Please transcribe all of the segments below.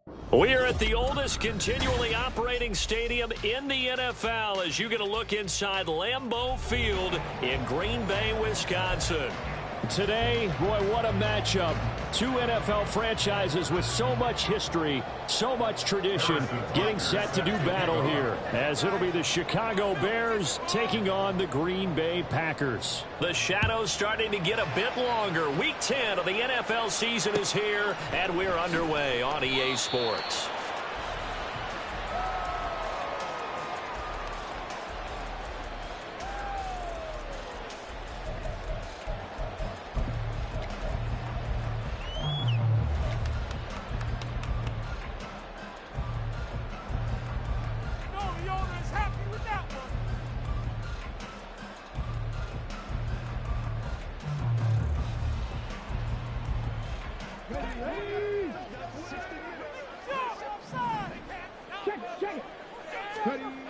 We are at the oldest continually operating stadium in the NFL as you get a look inside Lambeau Field in Green Bay, Wisconsin. Today, boy, what a matchup. Two NFL franchises with so much history, so much tradition, getting set to do battle here, as it'll be the Chicago Bears taking on the Green Bay Packers. The shadows starting to get a bit longer. Week 10 of the NFL season is here, and we're underway on EA Sports.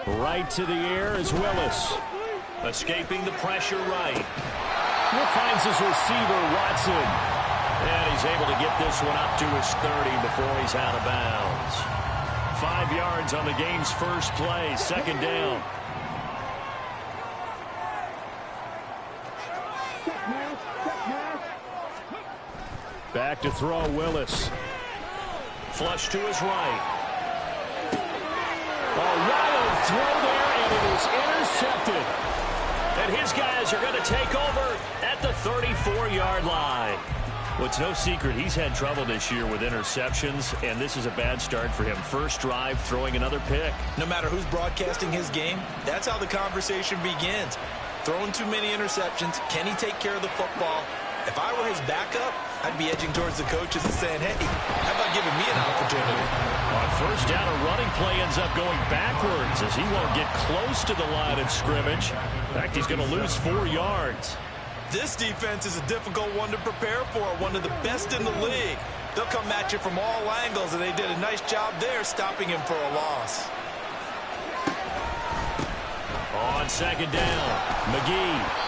Right to the air is Willis. Escaping the pressure right. He finds his receiver, Watson. And he's able to get this one up to his 30 before he's out of bounds. 5 yards on the game's first play, second down. Back to throw, Willis. Flush to his right. A wild throw there, and it is intercepted. And his guys are going to take over at the 34-yard line. Well, it's no secret he's had trouble this year with interceptions, and this is a bad start for him. First drive, throwing another pick. No matter who's broadcasting his game, that's how the conversation begins. Throwing too many interceptions, can he take care of the football? If I were his backup, I'd be edging towards the coaches and saying, hey, how about giving me an opportunity? On first down, a running play ends up going backwards as he won't get close to the line of scrimmage. In fact, he's going to lose 4 yards. This defense is a difficult one to prepare for, one of the best in the league. They'll come at you from all angles, and they did a nice job there stopping him for a loss. On second down, McGee.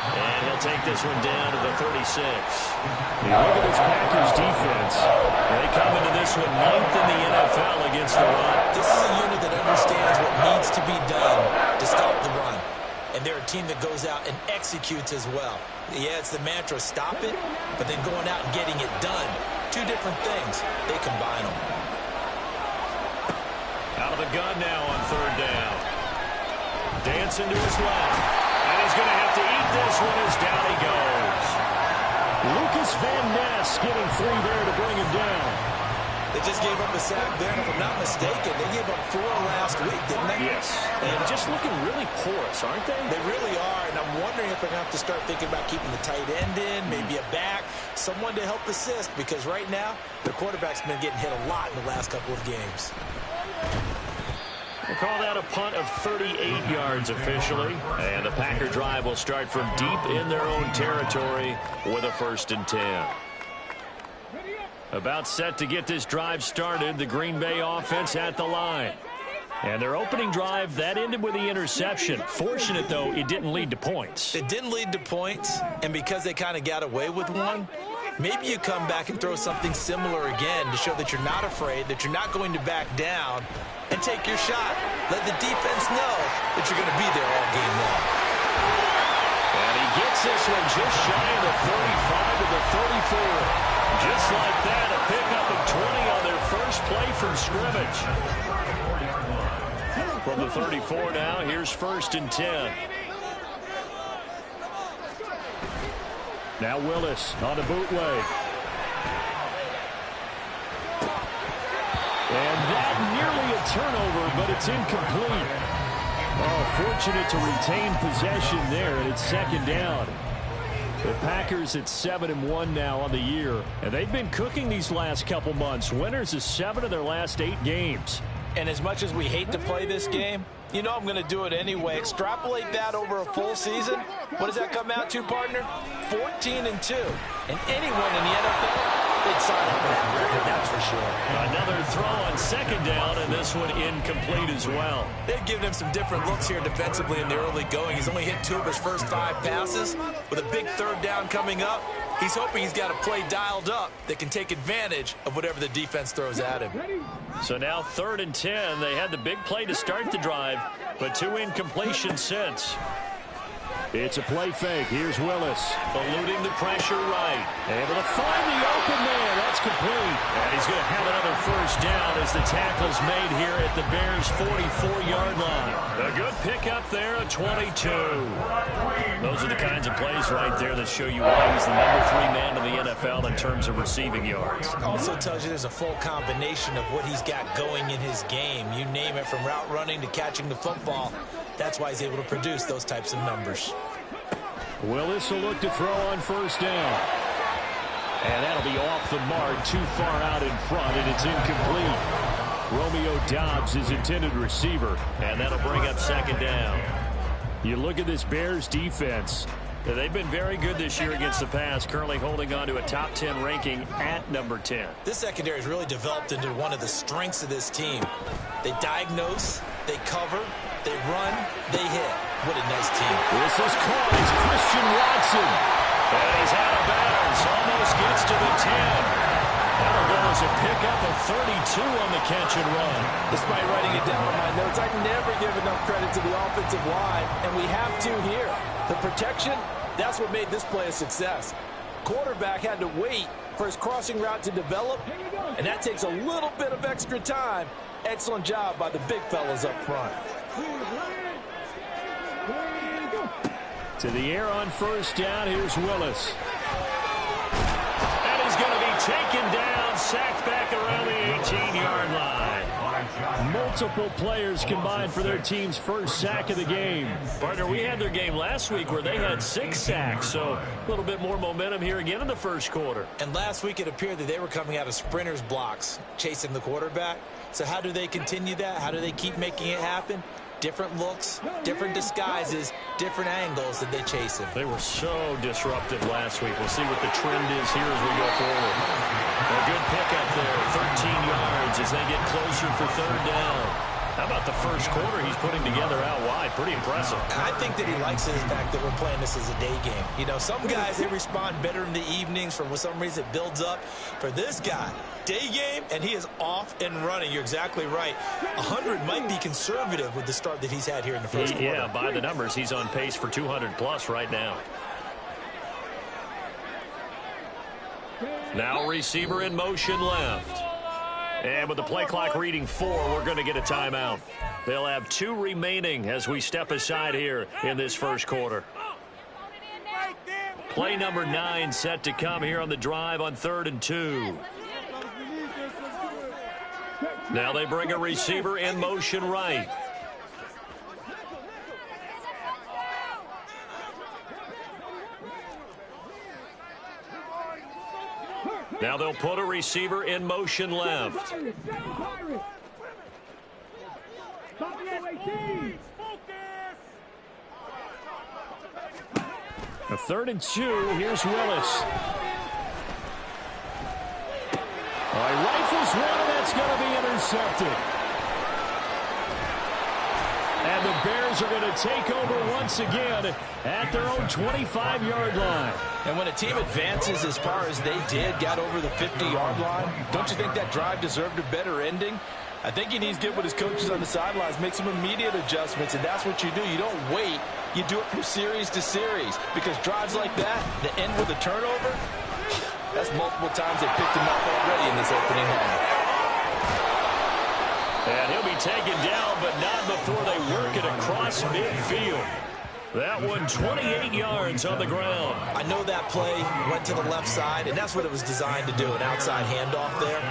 And he'll take this one down to the 36. Look at this Packers defense. They come into this one 9th in the NFL against the run. This is a unit that understands what needs to be done to stop the run. And they're a team that goes out and executes as well. Yeah, it's the mantra, stop it, but then going out and getting it done. Two different things. They combine them. Out of the gun now on third down. Dancing to his left. And he's going to have to eat this one as down he goes. Lucas Van Ness getting 3 there to bring him down. They just gave up a sack there, and if I'm not mistaken, they gave up 4 last week, didn't they? Yes. And just looking really porous, aren't they? They really are, and I'm wondering if they're going to have to start thinking about keeping the tight end in, maybe a back, someone to help assist, because right now, their quarterback's been getting hit a lot in the last couple of games. They call that a punt of 38 yards officially. And the Packer drive will start from deep in their own territory with a 1st and 10. About set to get this drive started, the Green Bay offense at the line. And their opening drive, that ended with the interception. Fortunate, though, it didn't lead to points. It didn't lead to points, and because they kind of got away with one, maybe you come back and throw something similar again to show that you're not afraid, that you're not going to back down, and take your shot. Let the defense know that you're going to be there all game long. And he gets this one just shy of the 35 to the 34. Just like that, a pickup of 20 on their first play from scrimmage. From the 34 now, here's 1st and 10. Now Willis on the bootleg. And that nearly a turnover, but it's incomplete. Oh, fortunate to retain possession there, and it's second down. The Packers at 7-1 now on the year, and they've been cooking these last couple months. Winners of 7 of their last 8 games. And as much as we hate to play this game, you know I'm going to do it anyway. Extrapolate that over a full season. What does that come out to, partner? 14-2. And anyone in the NFL, they'd sign up for that record, that's for sure. Another throw on second down, and this one incomplete as well. They've given him some different looks here defensively in the early going. He's only hit 2 of his first 5 passes. With a big third down coming up, He's hoping he's got a play dialed up that can take advantage of whatever the defense throws at him. So now 3rd and 10. They had the big play to start the drive, but 2 incompletions since. It's a play fake. Here's Willis. Eluding the pressure right. Able to find the open man. That's complete. And he's going to have another first down as the tackle's made here at the Bears' 44-yard line. A good pickup there at 22. Those are the kinds of plays right there that show you why he's the number 3 man in the NFL in terms of receiving yards. Also tells you there's a full combination of what he's got going in his game. You name it, from route running to catching the football. That's why he's able to produce those types of numbers. Willis will look to throw on first down. And that'll be off the mark, too far out in front, and it's incomplete. Romeo Doubs, his intended receiver. And that'll bring up 2nd down. You look at this Bears defense. They've been very good this year against the pass, currently holding on to a top 10 ranking at number 10. This secondary has really developed into one of the strengths of this team. They diagnose, they cover, they run, they hit. What a nice team. This is caught. It's Christian Watson. And he's out of bounds. Almost gets to the 10. That'll go as a pickup of 32 on the catch and run. Despite writing it down on my notes, I never give enough credit to the offensive line, and we have to here. The protection, that's what made this play a success. Quarterback had to wait for his crossing route to develop, and that takes a little bit of extra time. Excellent job by the big fellas up front. To the air on first down. Here's Willis. And he's going to be taken down, sacked back around the 18-yard line. Multiple players combined for their team's first sack of the game. Partner, we had their game last week where they had 6 sacks, so a little bit more momentum here again in the first quarter. And last week it appeared that they were coming out of sprinters blocks, chasing the quarterback. So how do they continue that? How do they keep making it happen? Different looks, different disguises, different angles that they chase him. They were so disruptive last week. We'll see what the trend is here as we go forward. A good pickup there, 13 yards as they get closer for 3rd down. How about the first quarter he's putting together out wide? Pretty impressive. I think that he likes the fact that we're playing this as a day game. You know, some guys, they respond better in the evenings. For some reason, it builds up. For this guy, day game, and he is off and running. You're exactly right. 100 might be conservative with the start that he's had here in the first quarter. Yeah, by the numbers, he's on pace for 200+ right now. Now receiver in motion left. And with the play clock reading 4, we're going to get a timeout. They'll have 2 remaining as we step aside here in this first quarter. Play number 9 set to come here on the drive on 3rd and 2. Now they bring a receiver in motion right. Now they'll put a receiver in motion left. A 3rd and 2. Here's Willis. All right, rifles one, and that's going to be intercepted. And the Bears are going to take over once again at their own 25-yard line. And when a team advances as far as they did, got over the 50-yard line, don't you think that drive deserved a better ending? I think he needs to get with his coaches on the sidelines, make some immediate adjustments, and that's what you do. You don't wait. You do it from series to series, because drives like that end with a turnover, that's multiple times they picked him up already in this opening half. And he'll be taken down, but not before they work it across midfield. That one 28 yards on the ground. I know that play went to the left side, and that's what it was designed to do, an outside handoff there.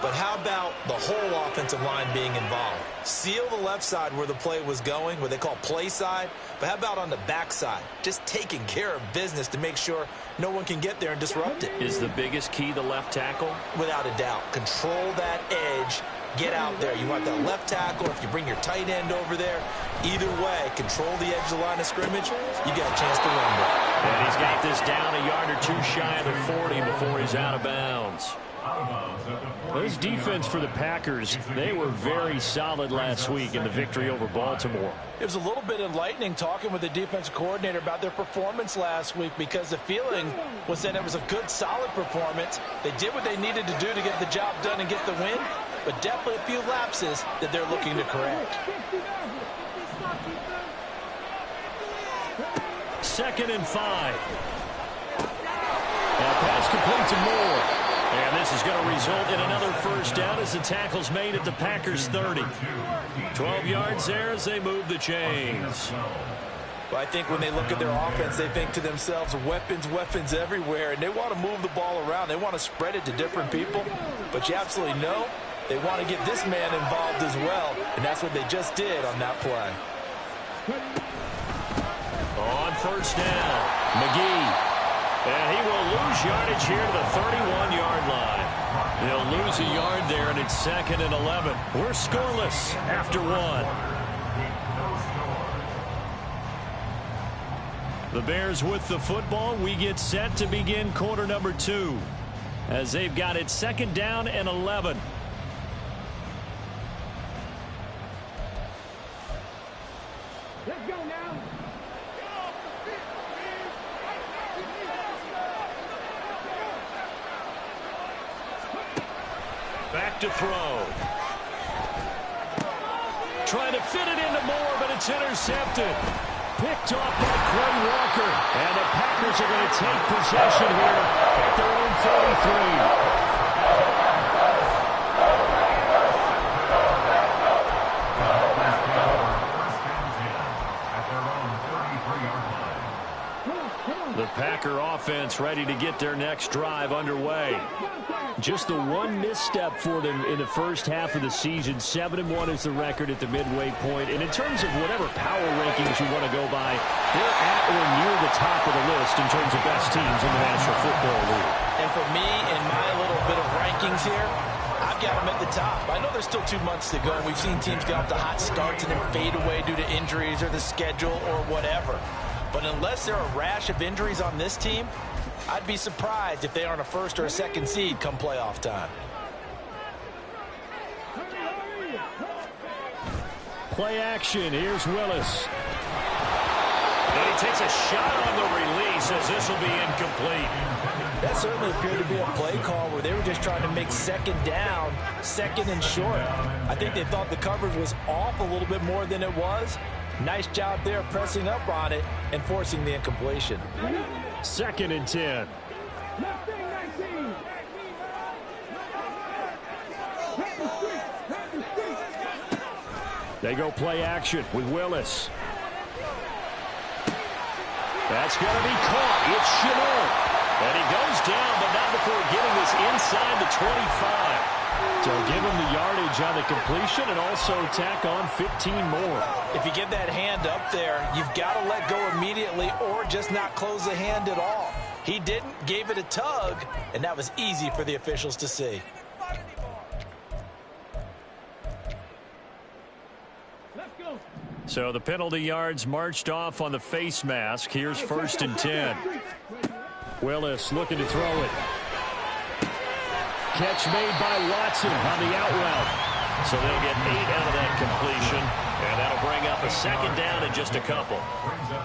But how about the whole offensive line being involved? Seal the left side where the play was going, what they call play side. But how about on the back side? Just taking care of business to make sure no one can get there and disrupt it. Is the biggest key the left tackle? Without a doubt. Control that edge. Get out there. You want that left tackle. If you bring your tight end over there, Either way, control the edge of the line of scrimmage, you got a chance to rumble. And he's got this down a yard or two shy of the 40 before he's out of bounds. This defense for the Packers, they were very solid last week in the victory over Baltimore. It was a little bit enlightening talking with the defensive coordinator about their performance last week, because the feeling was that it was a good, solid performance. They did what they needed to do to get the job done and get the win, but definitely a few lapses that they're looking to correct. 2nd and 5. Now pass complete to Moore. And this is going to result in another first down as the tackle's made at the Packers' 30. 12 yards there as they move the chains. Well, I think when they look at their offense, they think to themselves, weapons, weapons everywhere, and they want to move the ball around. They want to spread it to different people, but you absolutely know they want to get this man involved as well, and that's what they just did on that play. On first down, McGee. And he will lose yardage here to the 31-yard line. He'll lose a yard there, and it's 2nd and 11. We're scoreless after 1. The Bears with the football. We get set to begin quarter number 2 as they've got it 2nd down and 11. Let's go now. Back to throw. Trying to fit it into Moore, but it's intercepted. Picked off by Quay Walker. And the Packers are going to take possession here at their own 43. The Packer offense ready to get their next drive underway. Just the one misstep for them in the first half of the season. 7-1 is the record at the midway point. And in terms of whatever power rankings you want to go by, they're at or near the top of the list in terms of best teams in the National Football League. And for me, in my little bit of rankings here, I've got them at the top. I know there's still 2 months to go. We've seen teams get off to hot starts and then fade away due to injuries or the schedule or whatever. But unless there are a rash of injuries on this team, I'd be surprised if they aren't a 1st or a 2nd seed come playoff time. Play action. Here's Willis. And he takes a shot on the release as this will be incomplete. That certainly appeared to be a play call where they were just trying to make 2nd down, 2nd and short. I think they thought the coverage was off a little bit more than it was. Nice job there pressing up on it and forcing the incompletion. 2nd and 10. They go play action with Willis. That's going to be caught. It's Chenot. And he goes down, but not before getting this inside the 25. So give him the yardage on the completion and also tack on 15 more. If you get that hand up there, you've got to let go immediately or just not close the hand at all. He didn't, gave it a tug, and that was easy for the officials to see. So the penalty yards marched off on the face mask. Here's 1st and 10. Willis looking to throw it. Catch made by Watson on the out route. So they'll get 8 out of that completion, and that'll bring up a 2nd down in just a couple.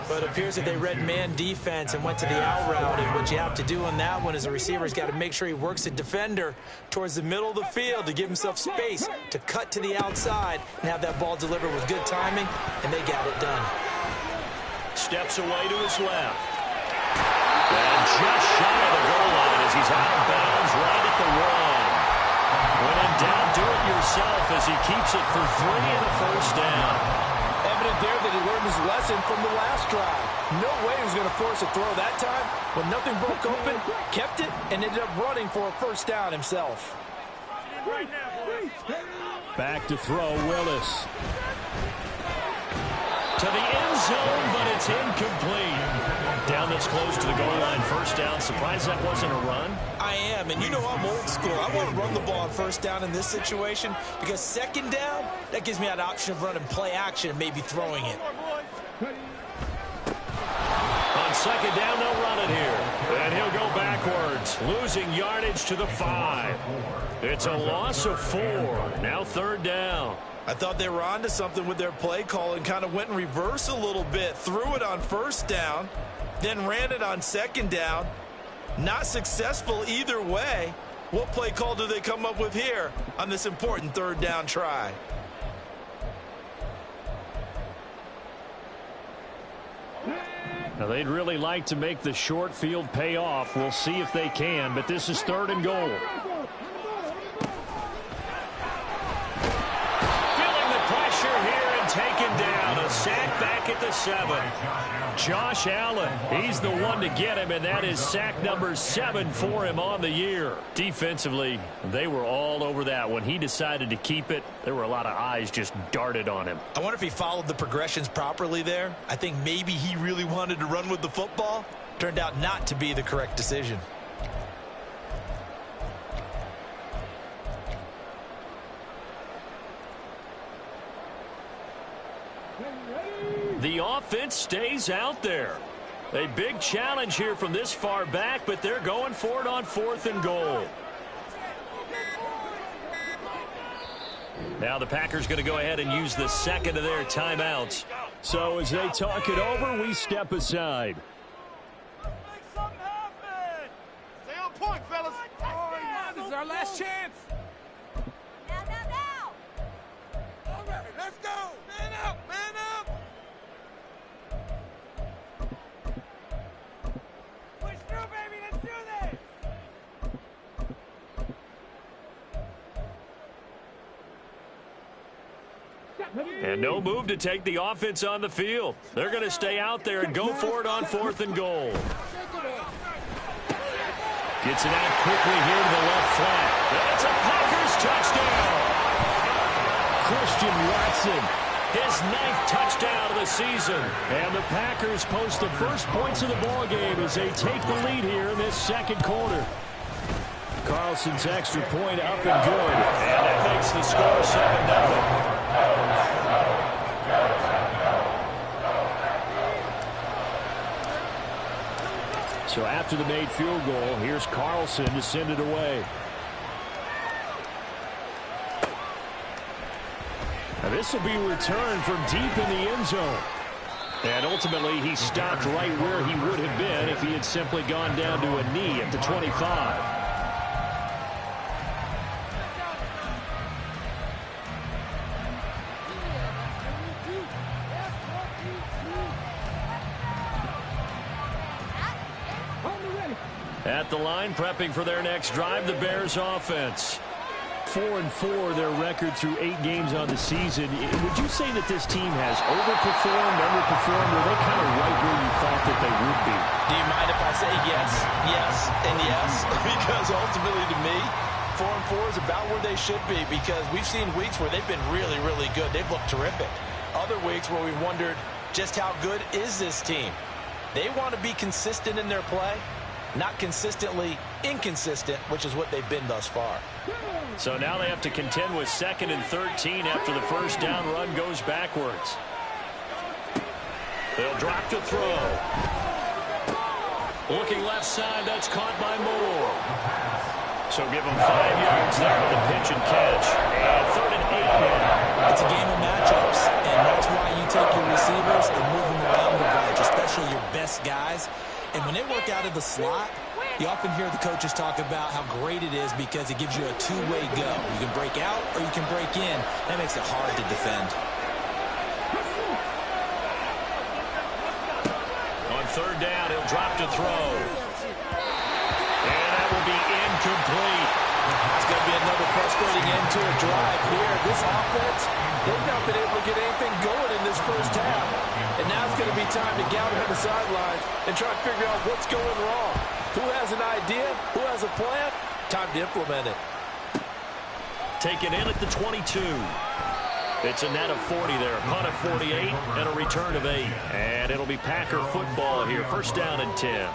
But it appears that they read man defense and went to the out route, and what you have to do on that one as a receiver's got to make sure he works the defender towards the middle of the field to give himself space to cut to the outside and have that ball delivered with good timing, and they got it done. Steps away to his left. And just shy of the goal line as he's out of bounds right at the 1. When in doubt, do it yourself as he keeps it for 3 and a first down. Evident there that he learned his lesson from the last drive. No way he was going to force a throw that time. When nothing broke open, kept it, and ended up running for a first down himself. Back to throw, Willis. To the end zone, but it's incomplete. Down this close to the goal line, first down. Surprised that wasn't a run? I am, and you know I'm old school. I want to run the ball on first down in this situation because second down, that gives me that option of running play action and maybe throwing it. On second down, they'll run it here. And he'll go backwards, losing yardage to the 5. It's a loss of 4. Now third down. I thought they were onto something with their play call and kind of went in reverse a little bit. Threw it on first down, then ran it on second down. Not successful either way. What play call do they come up with here on this important third down try? Now, they'd really like to make the short field pay off. We'll see if they can, but this is third and goal. Taken down, a sack back at the 7. Josh Allen, he's the one to get him, and that is sack number 7 for him on the year. Defensively, they were all over that. When he decided to keep it, there were a lot of eyes just darted on him. I wonder if he followed the progressions properly there. I think maybe he really wanted to run with the football. Turned out not to be the correct decision. The offense stays out there. A big challenge here from this far back, but they're going for it on 4th and goal. Now the Packers going to go ahead and use the second of their timeouts. So as they talk it over, we step aside. Let's make something happen. Stay on point, fellas. This is our last chance. Now. All right, let's go. Man up, man up. Push through, baby. Let's do this. And no move to take the offense on the field. They're going to stay out there and go for it on 4th and goal. Gets it out quickly here to the left flat. That's a Packers touchdown. Christian Watson, his 9th touchdown of the season. And the Packers post the first points of the ballgame as they take the lead here in this second quarter. Carlson's extra point up and good. And that makes the score 7-0. So after the made field goal, here's Carlson to send it away. Now this will be returned from deep in the end zone. And ultimately, he stopped right where he would have been if he had simply gone down to a knee at the 25. At the line, prepping for their next drive, the Bears offense. 4-4, their record through 8 games on the season. Would you say that this team has overperformed, underperformed, or are they kind of right where you thought that they would be? Do you mind if I say yes, yes, and yes? Because ultimately to me, 4-4 is about where they should be because we've seen weeks where they've been really, really good. They've looked terrific. Other weeks where we wondered just how good is this team. They want to be consistent in their play. Not consistently inconsistent, which is what they've been thus far. So now they have to contend with 2nd and 13 after the first down run goes backwards. They'll drop to throw. Looking left side, that's caught by Moore. So give them 5 yards there on the pitch and catch. And 3rd and 8 now. It's a game of matchups, and that's why you take your receivers and move them around the bunch, especially your best guys. And when they work out of the slot, you often hear the coaches talk about how great it is because it gives you a two-way go. You can break out or you can break in. That makes it hard to defend. On 3rd down, he'll drop to throw. And that will be incomplete. It's going to be another frustrating end to a drive here. This offense, they've not been able to get anything going in this first half. And now it's going to be time to gather on the sidelines and try to figure out what's going wrong. Who has an idea? Who has a plan? Time to implement it. Taken in at the 22. It's a net of 40 there. Punt of 48 and a return of 8. And it'll be Packer football here. First down and 10.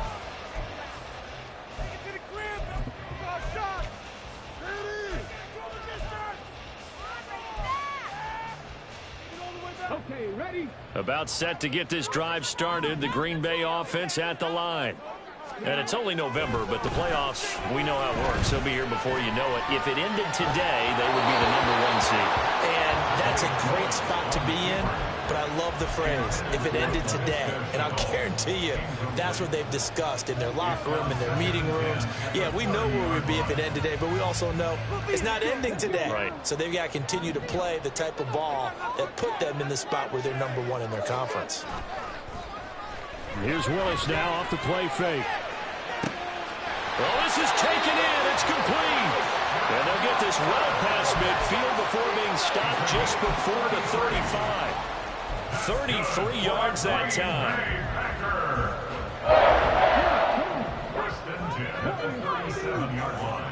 Okay, ready? About set to get this drive started. The Green Bay offense at the line. And it's only November, but the playoffs, we know how it works. They'll be here before you know it. If it ended today, they would be the #1 seed. And that's a great spot to be in, but I love the phrase, if it ended today. And I'll guarantee you, that's what they've discussed in their locker room, in their meeting rooms. Yeah, we know where we'd be if it ended today, but we also know it's not ending today. Right. So they've got to continue to play the type of ball that put them in the spot where they're #1 in their conference. Here's Willis now off the play fake. Well, this is taken in. It's complete. And they'll get this well past midfield before being stopped just before the 35. 33 yards that time. First and 10 at the 37-yard line.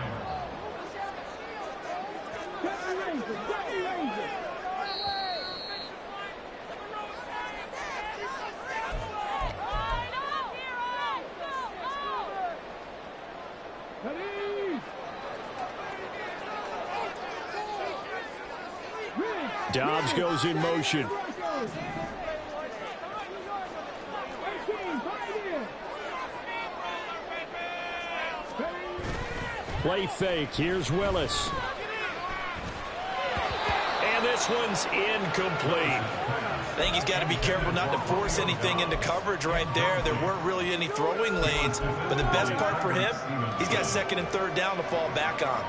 Dobbs goes in motion. Play fake. Here's Willis. And this one's incomplete. I think he's got to be careful not to force anything into coverage right there. There weren't really any throwing lanes, but the best part for him, he's got 2nd and 3rd down to fall back on.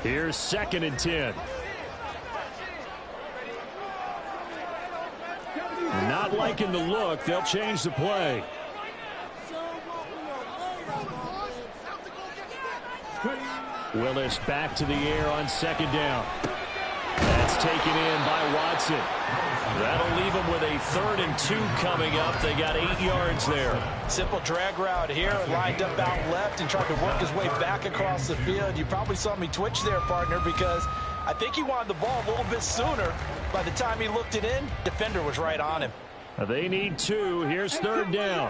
Here's 2nd and 10. Not liking the look. They'll change the play. Willis back to the air on 2nd down. That's taken in by Watson. That'll leave him with a 3rd and 2 coming up. They got 8 yards there. Simple drag route here, lined up out left and tried to work his way back across the field. You probably saw me twitch there, partner, because I think he wanted the ball a little bit sooner. By the time he looked it in, defender was right on him. They need 2. Here's 3rd down.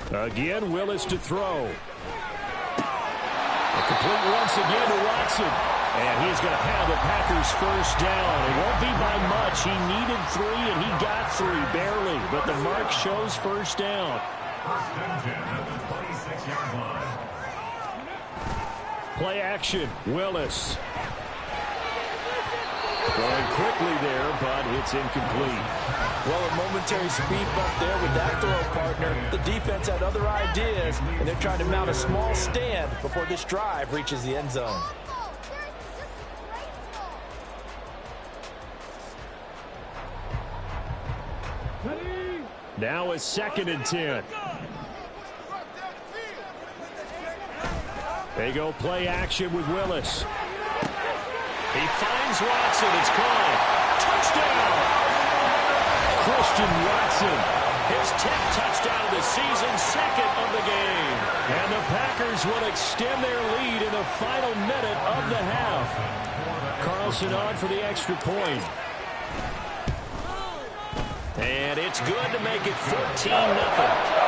Again, Willis to throw. A complete once again to Watson. And he's going to have the Packers first down. It won't be by much. He needed 3, and he got 3, barely. But the mark shows first down. First and 10 at the 26-yard line. Play action. Willis. Going quickly there, but it's incomplete. Well, a momentary speed bump there with that throw, partner. The defense had other ideas, and they're trying to mount a small stand before this drive reaches the end zone. Now it's 2nd and 10. They go play action with Willis. He finds Watson. It's caught. Touchdown! Christian Watson. His 10th touchdown of the season, 2nd of the game. And the Packers will extend their lead in the final minute of the half. Carlson on for the extra point. And it's good to make it 14-0.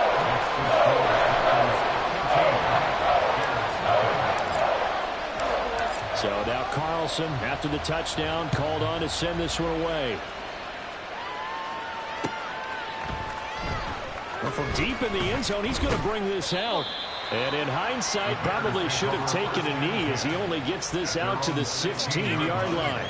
So now Carlson, after the touchdown, called on to send this one away. Well, from deep in the end zone, he's going to bring this out. And in hindsight, probably should have taken a knee as he only gets this out to the 16-yard line.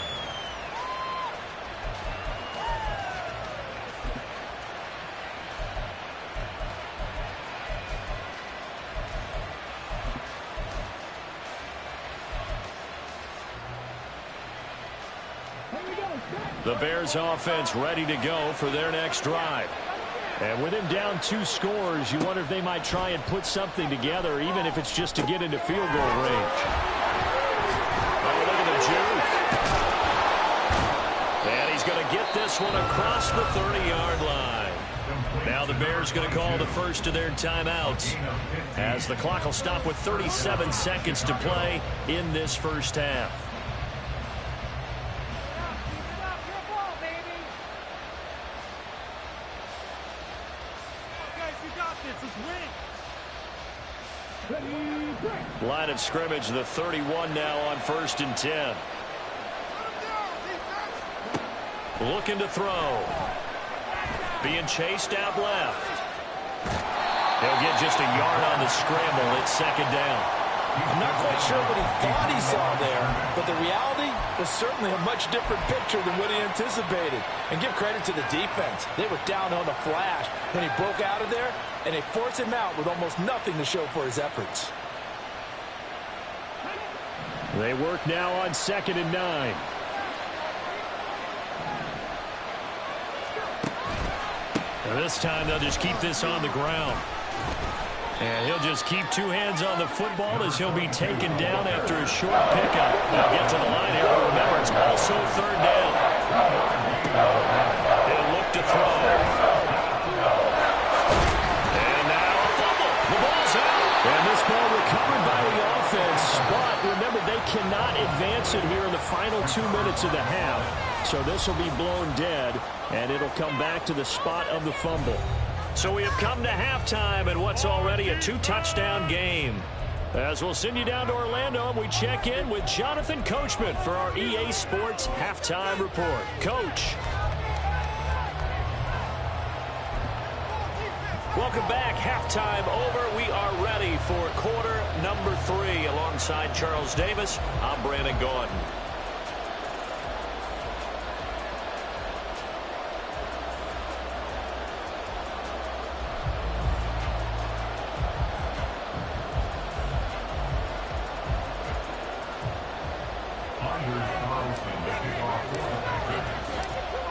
The Bears offense ready to go for their next drive. And with him down 2 scores, you wonder if they might try and put something together, even if it's just to get into field goal range. Oh, look at the juke. And this one across the 30-yard line. Now the Bears going to call the first of their timeouts as the clock will stop with 37 seconds to play in this first half. Line of scrimmage, the 31 now on 1st and 10. Looking to throw. Being chased out left. He'll get just a yard on the scramble. It's 2nd down. I'm not quite sure what he thought he saw there, but the reality was certainly a much different picture than what he anticipated. And give credit to the defense. They were down on the flash when he broke out of there, and they forced him out with almost nothing to show for his efforts. They work now on 2nd and 9. And this time they'll just keep this on the ground. And he'll just keep 2 hands on the football as he'll be taken down after a short pickup. They'll get to the line here, but remember, it's also 3rd down. They'll look to throw. And now a fumble. The ball's out. And this ball recovered by the offense. But remember, they cannot advance it here in the final 2 minutes of the half. So this will be blown dead, and it'll come back to the spot of the fumble. So we have come to halftime in what's already a 2-touchdown game. As we'll send you down to Orlando, we check in with Jonathan Coachman for our EA Sports Halftime Report. Coach. Welcome back. Halftime over. We are ready for quarter number 3. Alongside Charles Davis, I'm Brandon Gordon.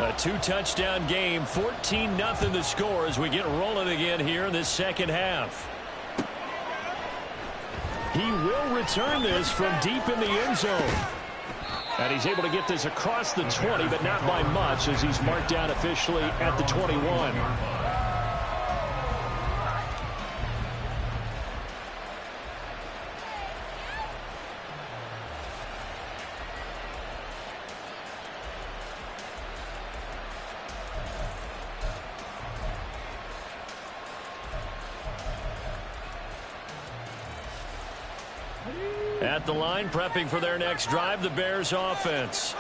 A 2-touchdown game, 14-0 the score as we get rolling again here in this second half. He will return this from deep in the end zone. And he's able to get this across the 20, but not by much as he's marked down officially at the 21. At the line, prepping for their next drive, the Bears offense.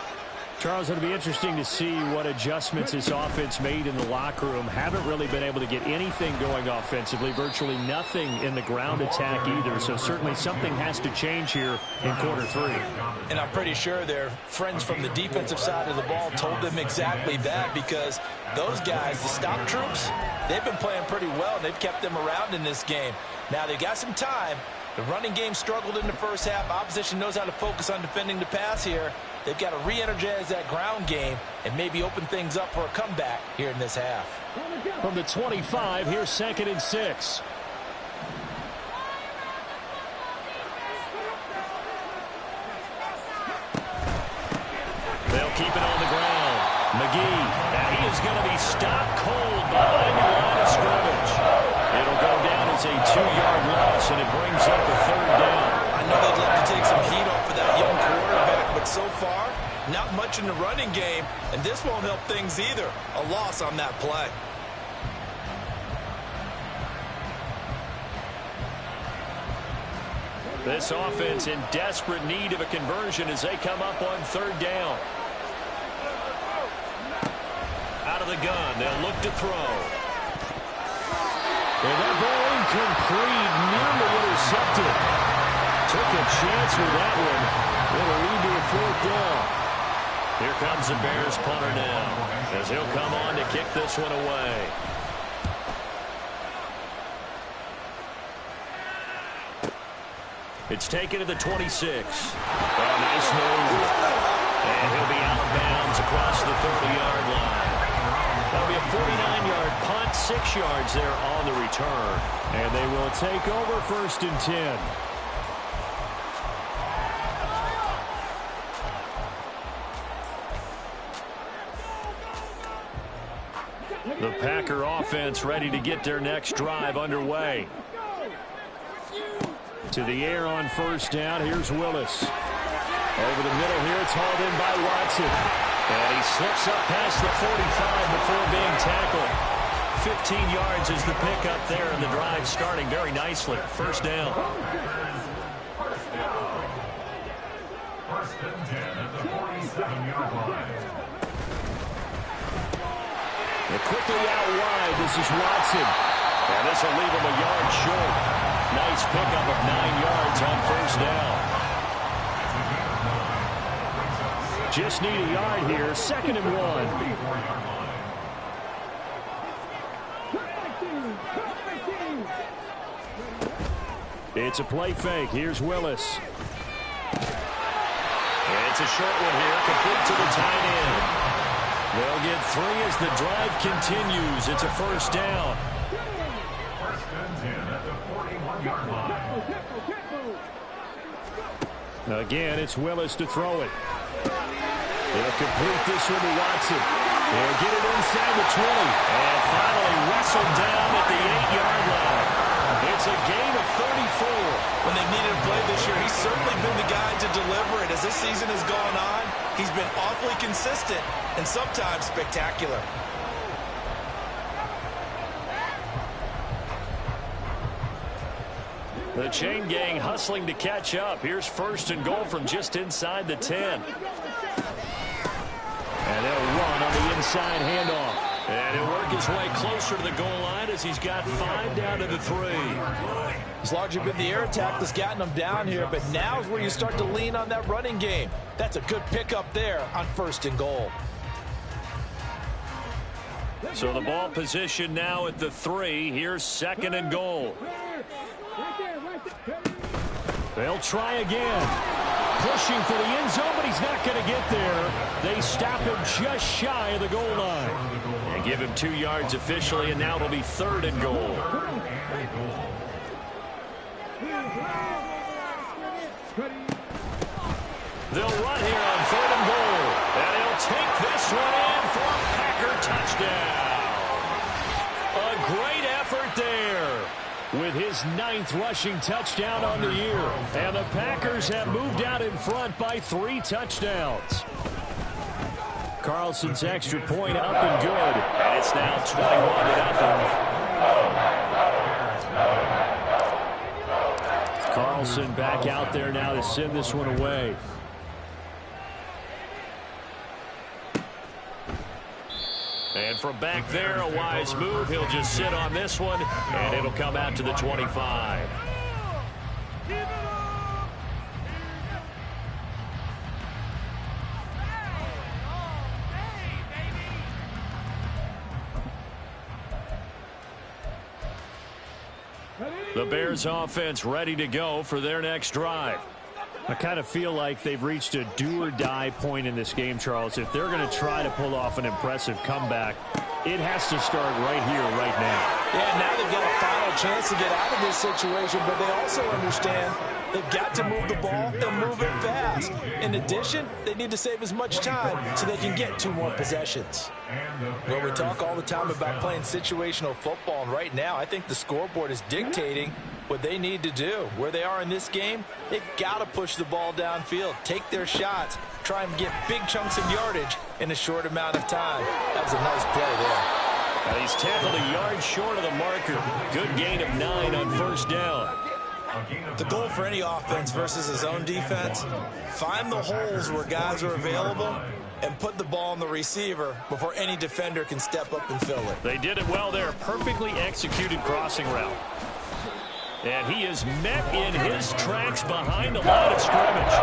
Charles, it'll be interesting to see what adjustments this offense made in the locker room. Haven't really been able to get anything going offensively, virtually nothing in the ground attack either. So certainly something has to change here in quarter 3. And I'm pretty sure their friends from the defensive side of the ball told them exactly that, because those guys, the stop troops, they've been playing pretty well, and they've kept them around in this game. Now they got some time. The running game struggled in the first half. Opposition knows how to focus on defending the pass here. They've got to re-energize that ground game and maybe open things up for a comeback here in this half. From the 25, here's 2nd and 6. They'll keep it on the ground. McGee, and he is going to be stopped cold behind the line of scrimmage. It'll go down as a 2-yard loss, and it brings up a 3rd down. I know they'd love to take some heat off of that young quarterback, but so far, not much in the running game, and this won't help things either. A loss on that play. This offense in desperate need of a conversion as they come up on 3rd down. Out of the gun, they'll look to throw. And that ball incomplete, nearly intercepted. Took a chance with that one. It'll lead to a 4th down. Here comes the Bears punter now, as he'll come on to kick this one away. It's taken to the 26. Nice move. And he'll be out of bounds across the 30-yard line. That'll be a 49-yard punt, 6 yards there on the return. And they will take over 1st and 10. The Packer offense ready to get their next drive underway. To the air on first down. Here's Willis. Over the middle here. It's hauled in by Watson. And he slips up past the 45 before being tackled. 15 yards is the pickup there, and the drive starting very nicely. First down. First and 10 at the 47-yard line. They're quickly out wide. This is Watson. And this will leave him a yard short. Nice pickup of 9 yards on first down. Just need a yard here. 2nd and 1. It's a play fake. Here's Willis. It's a short one here. Complete to the tight end. They'll get 3 as the drive continues. It's a first down. First and 10 at the 41-yard line. Again, it's Willis to throw it. They'll complete this one to Watson. They'll get it inside the 20. And finally wrestled down at the 8-yard line. It's a gain of 34. When they've needed a play this year, he's certainly been the guy to deliver it. As this season has gone on, he's been awfully consistent and sometimes spectacular. The chain gang hustling to catch up. Here's 1st and goal from just inside the 10. And they'll run on the inside handoff. And he'll work his way closer to the goal line as he's got 5 down to the 3. It's largely been the air attack that's gotten him down here, but now is where you start to lean on that running game. That's a good pickup there on 1st and goal. So the ball position now at the 3. Here's 2nd and goal. They'll try again. Pushing for the end zone, but he's not going to get there. They stop him just shy of the goal line. And give him 2 yards officially, and now it'll be 3rd and goal. They'll run here on 3rd and goal. And he'll take this one in for a Packer touchdown. A great effort there with his 9th rushing touchdown on the year. And the Packers have moved out in front by 3 touchdowns. Carlson's extra point up and good. And it's now 21-0. Carlson back out there now to send this one away. And from back there, a wise move. He'll just sit on this one, and it'll come out to the 25. The Bears offense ready to go for their next drive. I kind of feel like they've reached a do-or-die point in this game, Charles. If they're going to try to pull off an impressive comeback, it has to start right here, right now. Yeah, now they've got a final chance to get out of this situation, but they also understand they've got to move the ball and move it fast. In addition, they need to save as much time so they can get 2 more possessions. Well, we talk all the time about playing situational football, and right now I think the scoreboard is dictating what they need to do. Where they are in this game, they've got to push the ball downfield, take their shots, try and get big chunks of yardage in a short amount of time. That was a nice play there. And he's tackled a yard short of the marker. Good gain of 9 on first down. The goal for any offense versus his own defense, find the holes where guys are available and put the ball on the receiver before any defender can step up and fill it. They did it well there. Perfectly executed crossing route. And he is met in his tracks behind the line of scrimmage.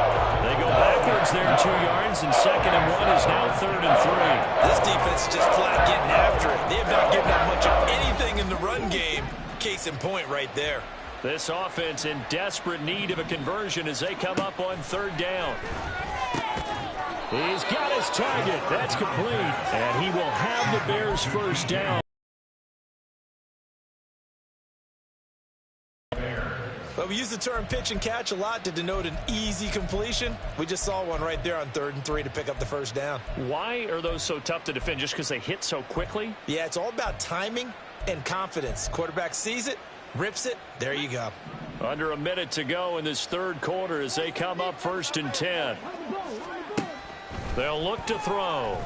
They go backwards there 2 yards, and 2nd and 1 is now 3rd and 3. This defense is just flat getting after it. They have not given up much of anything in the run game. Case in point right there. This offense in desperate need of a conversion as they come up on 3rd down. He's got his target. That's complete. And he will have the Bears first down. Well, we use the term pitch and catch a lot to denote an easy completion. We just saw one right there on 3rd and 3 to pick up the first down. Why are those so tough to defend? Just because they hit so quickly? Yeah, it's all about timing and confidence. Quarterback sees it, rips it, there you go. Under a minute to go in this 3rd quarter as they come up 1st and 10. They'll look to throw.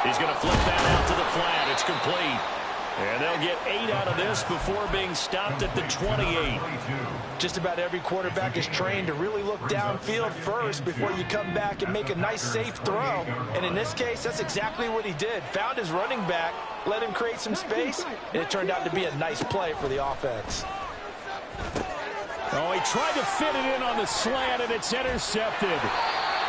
He's going to flip that out to the flat. It's complete. And they'll get 8 out of this before being stopped at the 28. Just about every quarterback is trained to really look downfield first before you come back and make a nice, safe throw. And in this case, that's exactly what he did. Found his running back, let him create some space, and it turned out to be a nice play for the offense. Oh, he tried to fit it in on the slant, and it's intercepted.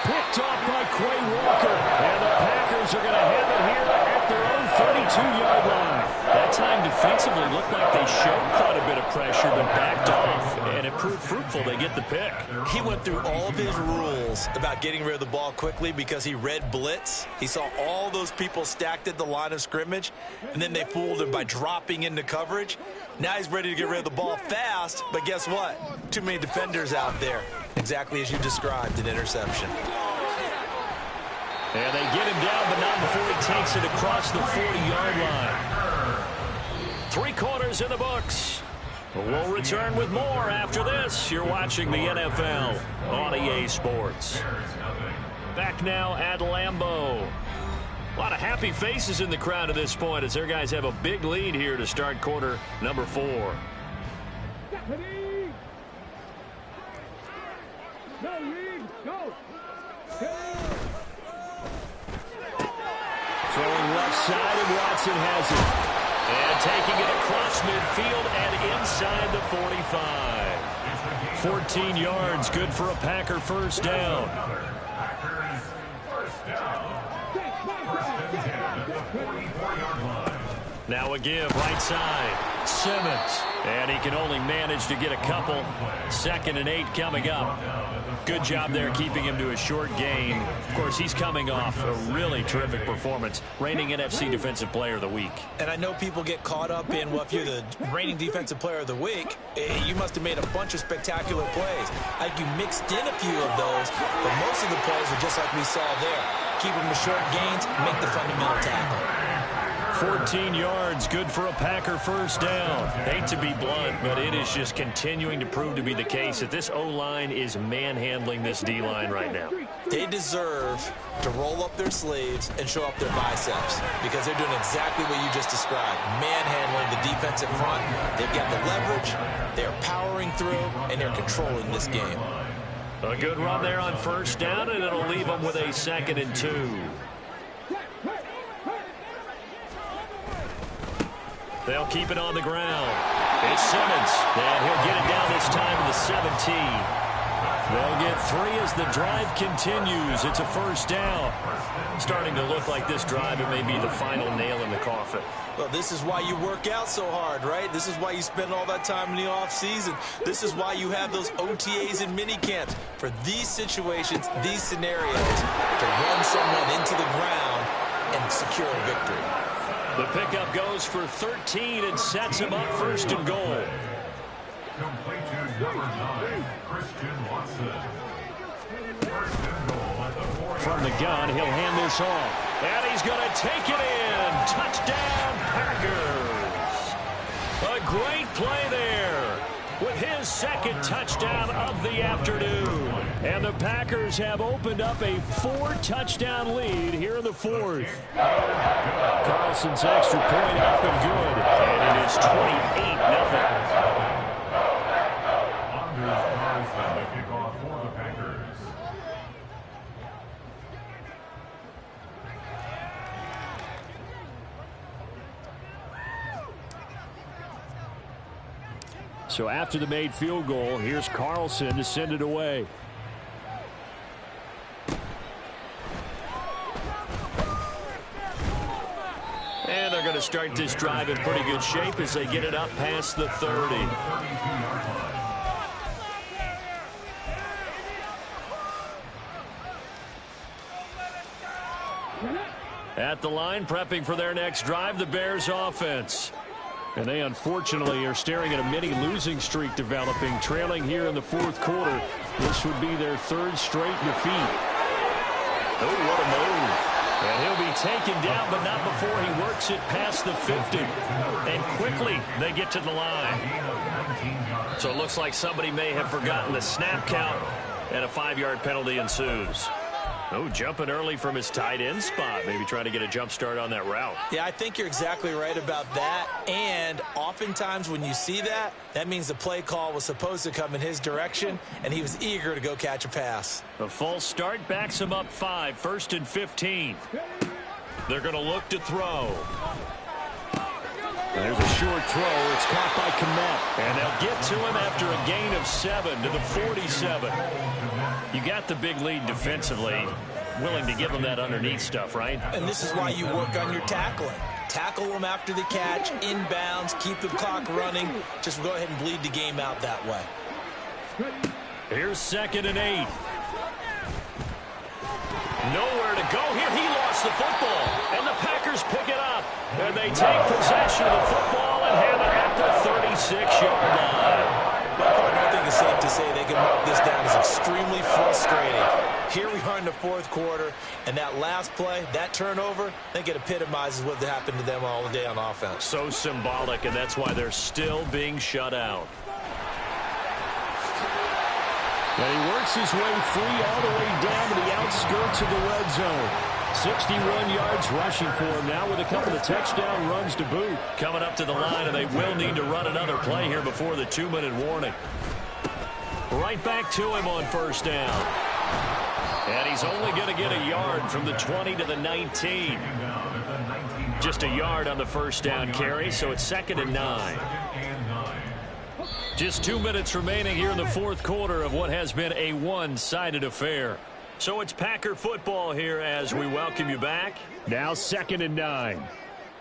Picked off by Quay Walker. And the Packers are going to have it here at their own 32-yard line. That time defensively looked like they showed quite a bit of pressure but backed off, and it proved fruitful. They get the pick. He went through all of his rules about getting rid of the ball quickly because he read blitz. He saw all those people stacked at the line of scrimmage, and then they fooled him by dropping into coverage. Now he's ready to get rid of the ball fast, but guess what? Too many defenders out there. Exactly as you described, an interception. And they get him down, but not before he takes it across the 40-yard line. 3 quarters in the books. We'll return with more after this. You're watching the NFL on EA Sports. Back now at Lambeau. A lot of happy faces in the crowd at this point as their guys have a big lead here to start quarter number 4. Throwing left side, and Watson has it. And taking it across midfield and inside the 45. 14 yards, good for a Packer first down. Now a give, right side. Simmons. And he can only manage to get a couple. 2nd and 8 coming up. Good job there keeping him to a short gain. Of course, he's coming off a really terrific performance. Reigning NFC Defensive Player of the Week. And I know people get caught up in, well, if you're the reigning Defensive Player of the Week, you must have made a bunch of spectacular plays. Like you mixed in a few of those, but most of the plays are just like we saw there. Keep them to short gains, make the fundamental tackle. 14 yards, good for a Packer first down. Hate to be blunt, but it is just continuing to prove to be the case that this O-line is manhandling this D-line right now. They deserve to roll up their sleeves and show up their biceps because they're doing exactly what you just described, manhandling the defensive front. They've got the leverage, they're powering through, and they're controlling this game. A good run there on first down, and it'll leave them with a 2nd and 2. They'll keep it on the ground. It's Simmons, and he'll get it down this time to the 17. They'll get 3 as the drive continues. It's a first down. Starting to look like this drive, it may be the final nail in the coffin. Well, this is why you work out so hard, right? This is why you spend all that time in the offseason. This is why you have those OTAs and mini camps. For these situations, these scenarios, to run someone into the ground and secure a victory. The pickup goes for 13 and sets him up 1st and goal. Complete to number 9, Christian Watson. 1st and goal at the 40. From the gun, he'll hand this off. And he's going to take it in. Touchdown, Packers. A great play there with his 2nd touchdown of the afternoon. And the Packers have opened up a 4-touchdown lead here in the 4th. Carlson's extra point up and good. And it is 28-0. Anders Carlson, the kickoff for the Packers. So after the made field goal, here's Carlson to send it away. And they're going to start this drive in pretty good shape as they get it up past the 30. At the line, prepping for their next drive, the Bears offense. And they unfortunately are staring at a mini losing streak developing, trailing here in the fourth quarter. This would be their third straight defeat. Oh, what a move. And he'll be taken down, but not before he works it past the 50. And quickly they get to the line. So it looks like somebody may have forgotten the snap count, and a 5-yard penalty ensues. Oh, jumping early from his tight end spot. Maybe trying to get a jump start on that route. Yeah, I think you're exactly right about that. And oftentimes when you see that, that means the play call was supposed to come in his direction, and he was eager to go catch a pass. A false start backs him up 5, 1st and 15. They're going to look to throw. There's a short throw. It's caught by Kmet. And they'll get to him after a gain of 7 to the 47. You got the big lead defensively. Willing to give him that underneath stuff, right? And this is why you work on your tackling. Tackle them after the catch, inbounds, keep the clock running. Just go ahead and bleed the game out that way. Here's 2nd and 8. Nowhere to go here. He lost the football. And the Packers pick it up. And they take possession of the football and have it at the 36-yard line. I think it's safe to say they can mark this down as extremely frustrating. Here we are in the fourth quarter, and that last play, that turnover, I think it epitomizes what happened to them all day on offense. So symbolic, and that's why they're still being shut out. And he works his way free all the way down to the outskirts of the red zone. 61 yards rushing for him now with a couple of touchdown runs to boot. Coming up to the line, and they will need to run another play here before the 2-minute warning. Right back to him on 1st down. And he's only going to get a yard from the 20 to the 19. Just a yard on the 1st down carry, so it's 2nd and 9. Just 2 minutes remaining here in the fourth quarter of what has been a one-sided affair. So it's Packer football here as we welcome you back. Now 2nd and 9.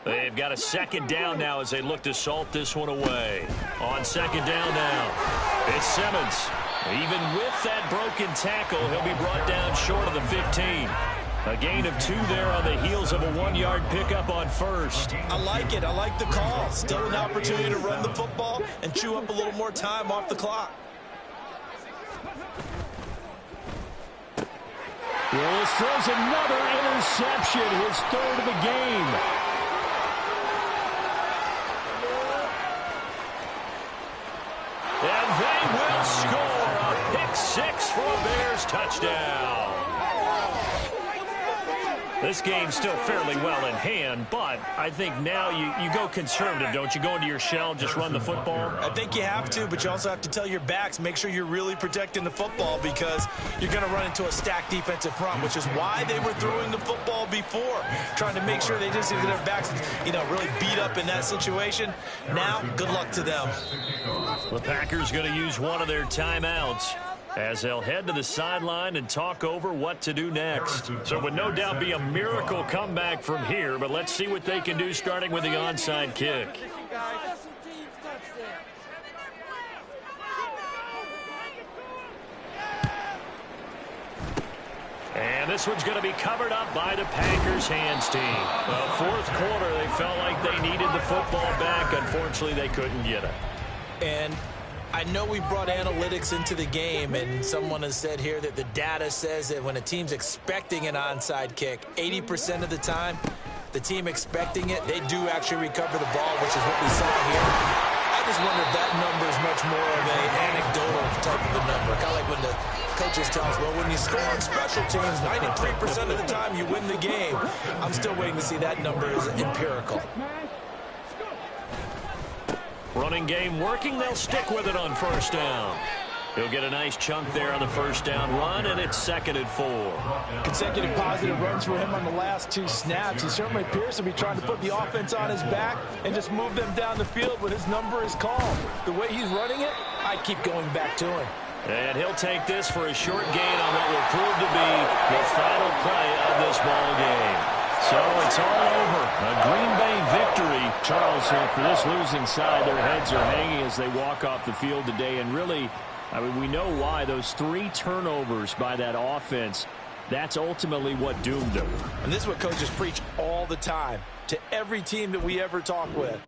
They've got a 2nd down now as they look to salt this one away. On 2nd down now, it's Simmons. Even with that broken tackle, he'll be brought down short of the 15. A gain of 2 there on the heels of a 1-yard pickup on 1st. I like it. I like the call. Still an opportunity to run the football and chew up a little more time off the clock. Willis throws another interception, his 3rd of the game. And they will score a pick 6 for a Bears touchdown. This game's still fairly well in hand, but I think now you go conservative, don't you? Go into your shell, just run the football? I think you have to, but you also have to tell your backs, make sure you're really protecting the football because you're going to run into a stacked defensive front, which is why they were throwing the football before, trying to make sure they just get their backs, really beat up in that situation. Now, good luck to them. The Packers going to use one of their timeouts as they'll head to the sideline and talk over what to do next. So it would no doubt be a miracle comeback from here, but let's see what they can do starting with the onside kick. And this one's going to be covered up by the Packers hands team. Well, fourth quarter, they felt like they needed the football back. Unfortunately, they couldn't get it. And I know we brought analytics into the game, and someone has said here that the data says that when a team's expecting an onside kick, 80% of the time, the team expecting it, they do actually recover the ball, which is what we saw here. I just wonder if that number is much more of an anecdotal type of a number. Kind of like when the coaches tell us, well, when you score on special teams, 93% of the time you win the game. I'm still waiting to see that number is empirical. Running game working. They'll stick with it on 1st down. He'll get a nice chunk there on the 1st down run, and it's 2nd and 4. Consecutive positive runs for him on the last 2 snaps. He certainly appears to be trying to put the offense on his back and just move them down the field when his number is called. The way he's running it, I keep going back to him. And he'll take this for a short gain on what will prove to be the final play of this ball game. So it's all over. A Green Bay victory. Charles, for this losing side, their heads are hanging as they walk off the field today. And really, we know why. Those 3 turnovers by that offense, that's ultimately what doomed them. And this is what coaches preach all the time to every team that we ever talk with.